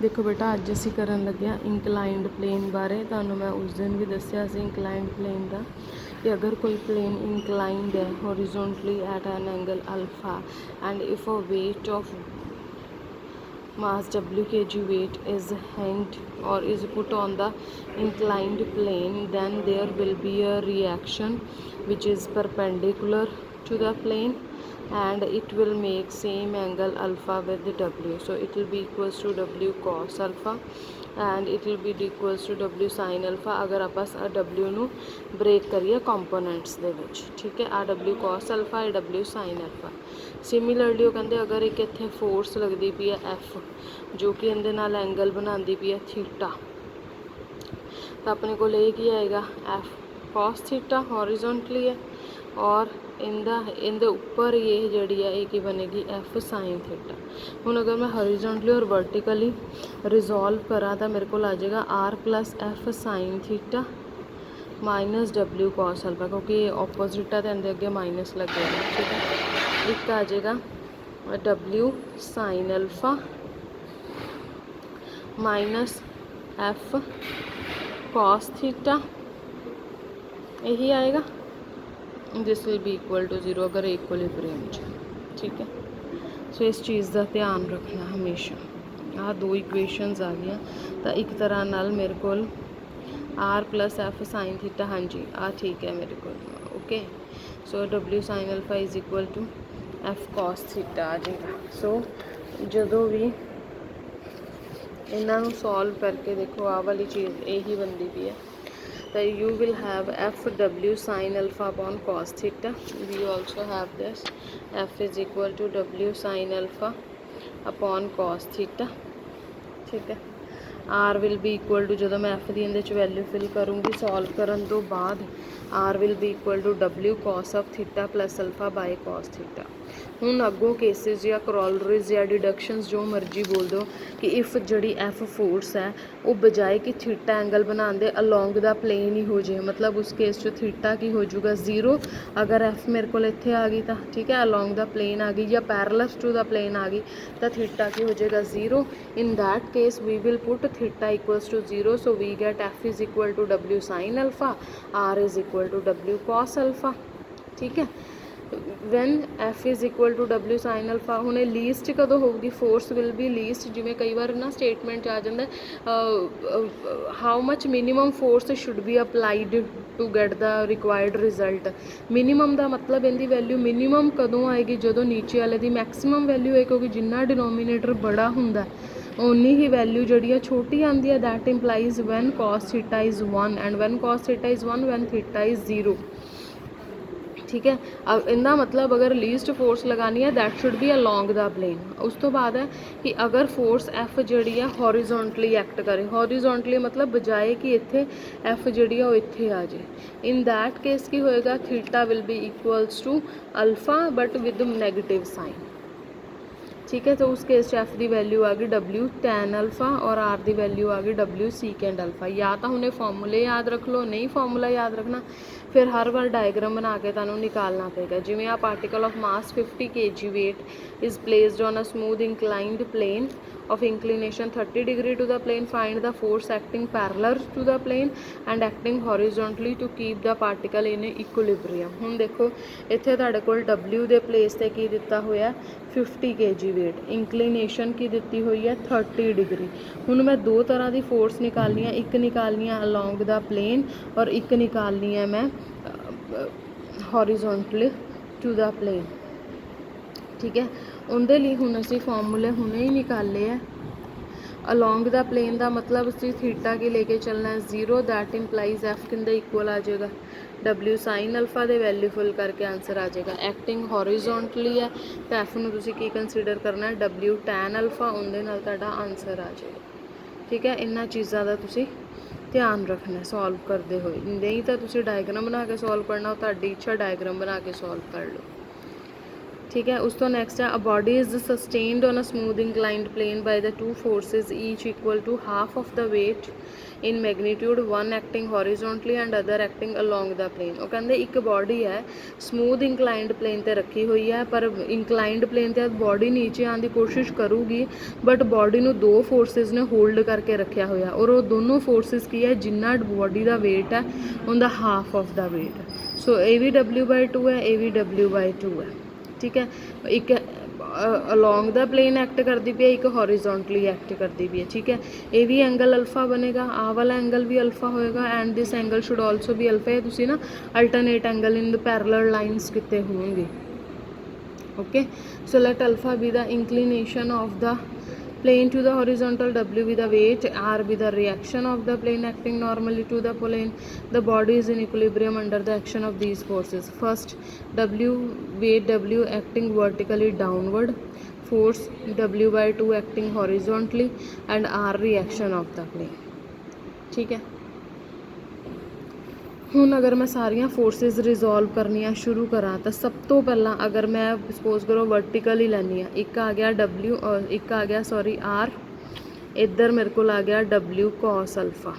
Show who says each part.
Speaker 1: देखो बेटा अज असी करन लगे इंकलाइंड प्लेन बारे। तुहानूं मैं उस दिन भी दस्सिया सी इंकलाइंड प्लेन का कि अगर कोई प्लेन इंकलाइंड है horizontally at an angle alpha and if a weight of mass w kg weight is hanged or is put on the inclined plane, then there will be a reaction which is perpendicular to the plane and it will make same angle alpha with the w. So it will be equals to w cos alpha and it will be equals to w sin alpha अगर आप w ਨੂੰ break करिए components ਦੇ ਵਿੱਚ। ठीक है, आ w cos alpha है w sin alpha। Similarly वो कहते अगर एक इत्थे फोर्स लगती पई है एफ जो कि इहदे नाल एंगल बनाती पई है थीटा, तो अपने को की आएगा एफ कॉस थीटा हॉरिजॉन्टली है और इनके उपर ये जड़ी है ये बनेगी एफ साइन थीटा। हुण अगर मैं हॉरिजॉन्टली और वर्टिकली रिजॉल्व करा तो मेरे को आ जाएगा R plus F sine theta minus W cos alpha, क्योंकि ऑपोजिट है तो इनके अगे माइनस लगेगा। ठीक है, एक आ जाएगा W sine alpha minus F cos theta, यही आएगा। This will be equal to 0 अगर इक्विलिब्रियम च। ठीक है, सो इस चीज़ का ध्यान रखना हमेशा। आ दो इक्वेशनस आ गई, तो एक तरह नाल मेरे को R plus F sine theta, हाँ जी आ ठीक है मेरे को। Okay, so W sine alpha is equal to F cos theta आ जाएगा। सो जो भी इन्हों सॉल्व करके देखो आ वाली चीज़ यही बनती भी है, तो you will have f w sin alpha upon cos theta. We also have this f is equal to w sin alpha upon cos theta। ठीक है, r will be equal to जो मैं f की इहदे वैल्यू फिल करूँगी solve करन तो बाद r will be equal to w cos of theta plus alpha by cos theta। हुण अगों केसिस या क्रॉलरीज या डिडक्शंस जो मर्जी बोल दो कि इफ जड़ी एफ फोर्स है वो बजाए कि थीटा एंगल बनाने दे अलॉन्ग द प्लेन ही हो जाए, मतलब उस केस जो थीटा की हो जाऊगा 0 अगर एफ मेरे को इत्थे आ गई तो ठीक है अलॉन्ग द प्लेन आ गई या पैरेलल टू द प्लेन आ गई तो थीटा की हो जाएगा 0। In that case we will put theta equals to 0, so we get F is equal to W sine alpha, R is equal to W cos alpha. ठीक है, when F is equal to W sine alpha हुणे least कदों होगी, force will be least. जिमें कई बार ना statement आ जाता how much minimum force should be applied to get the required result. Minimum का मतलब इनकी वैल्यू मिनीमम कदों आएगी जो नीचे वाले की मैक्सीमम वैल्यू है, क्योंकि जिन्ना डिनोमीनेटर बड़ा होंगे उन्नी ही वैल्यू जी छोटी आती है। That implies when cos theta is 1 and when cos theta is 1 when theta is 0। ठीक है, अब इनका मतलब अगर लीस्ट फोर्स लगानी है that should be along the plane. उस तो बाद है कि अगर फोर्स एफ जी है हॉरिजॉन्टली एक्ट करे, हॉरिजॉन्टली मतलब बजाए कि इत्थे एफ जी है वो इत्थे आ जाए, इन दैट केस की होएगा theta will be equals to alpha but with negative sign. ठीक है, तो उस केस एफ की वैल्यू आ गई डब्ल्यू टैन अल्फा और आर की वैल्यू आ गई डब्ल्यू सीकेंड अल्फा। या तो उन्हें फॉर्मूले याद रख लो, नहीं फॉर्मूला याद रखना फिर हर बार डायग्राम बना के तुहानूं निकालना पेगा। जिवें आ particle of mass 50 kg weight is placed on a smooth inclined plane of inclination 30 degree to the plane, find the force acting parallel to the plane and acting horizontally to keep the particle in equilibrium। हुण देखो इत्थे तुहाडे कोल W दे place ते की दिता होया 50 kg wait, inclination की दिती हुई है 30 डिग्री। हुण मैं दो तरह की फोर्स निकालनी है, एक निकालनी है अलॉन्ग द प्लेन और एक निकालनी है मैं हॉरिजॉन्टली टू द प्लेन। ठीक है, उनके लिए हुण असीं फॉर्मूले हुणे ही निकाले है। अलॉन्ग द प्लेन का मतलब असीं थीटा की लेके चलना है 0, दैट इंप्लाइज एफ किंदे इक्वल आ जाएगा डब्ल्यू साइन अल्फा दे वैल्यू फुल करके आंसर आ जाएगा। एक्टिंग हॉरिजॉन्टली है तो एफ नूं तुसीं की कंसीडर करना है डब्ल्यू टैन अल्फा, उनदे नाल तुहाडा आंसर आ जाएगा। ठीक है, इन्हां चीज़ां दा तुसीं ध्यान रखना सॉल्व करते हुए, नहीं तो तुसीं डायग्राम बना के सॉल्व करना, तुहाडी इच्छा डायग्राम बना के सॉल्व कर लो। ठीक है। उस तो नैक्सट है, a body is sustained on a smooth inclined plane by the two forces each equal to half of the weight in magnitude, one acting horizontally and other acting along the plane. वो कहते एक body है smooth ਇੰਕਲਾइंड plane ਤੇ ਰੱਖੀ ਹੋਈ ਹੈ, ਪਰ ਇੰਕਲਾइंड plane ਤੇ ਬॉडी ਨੀਚੇ ਆਉਣ ਦੀ ਕੋਸ਼ਿਸ਼ ਕਰੂਗੀ, ਬਟ ਬॉडी ਨੂੰ ਦੋ ਫੋਰਸਿਸ ਨੇ ਹੋਲਡ ਕਰਕੇ ਰੱਖਿਆ ਹੋਇਆ, ਔਰ ਉਹ ਦੋਨੋਂ ਫੋਰਸਿਸ ਕੀ ਹੈ, ਜਿੰਨਾ ਬॉडी ਦਾ weight ਹੈ ਉਹਦਾ ਹਾਫ ਆਫ ਦਾ weight। ਸੋ ਇਹ ਵੀ W/2 ਹੈ, ਇਹ ਵੀ W/2 ਹੈ, ठीक है। एक अलोंग द प्लेन एक्ट करती पई है, एक हॉरिजोंटली एक्ट करती पई है, ठीक है। ये भी एंगल अल्फा बनेगा, आ वाला एंगल भी अल्फा होएगा and this angle should also भी अल्फा है। तुसी ना alternate angle in the parallel lines कितने होंगे, okay. So let alpha be the inclination of the plane to the horizontal, W be the weight, R be the reaction of the plane acting normally to the plane. The body is in equilibrium under the action of these forces. First, W weight W acting vertically downward, force W/2 acting horizontally and R reaction of the plane, ठीक है। ਹੁਣ अगर मैं सारिया forces resolve करनिया शुरू करा तो सब तो पहला अगर मैं सपोज करो वर्टिकल ही लैनी है, एक आ गया W और एक आ गया सॉरी R, इधर मेरे को आ गया W cos अल्फा,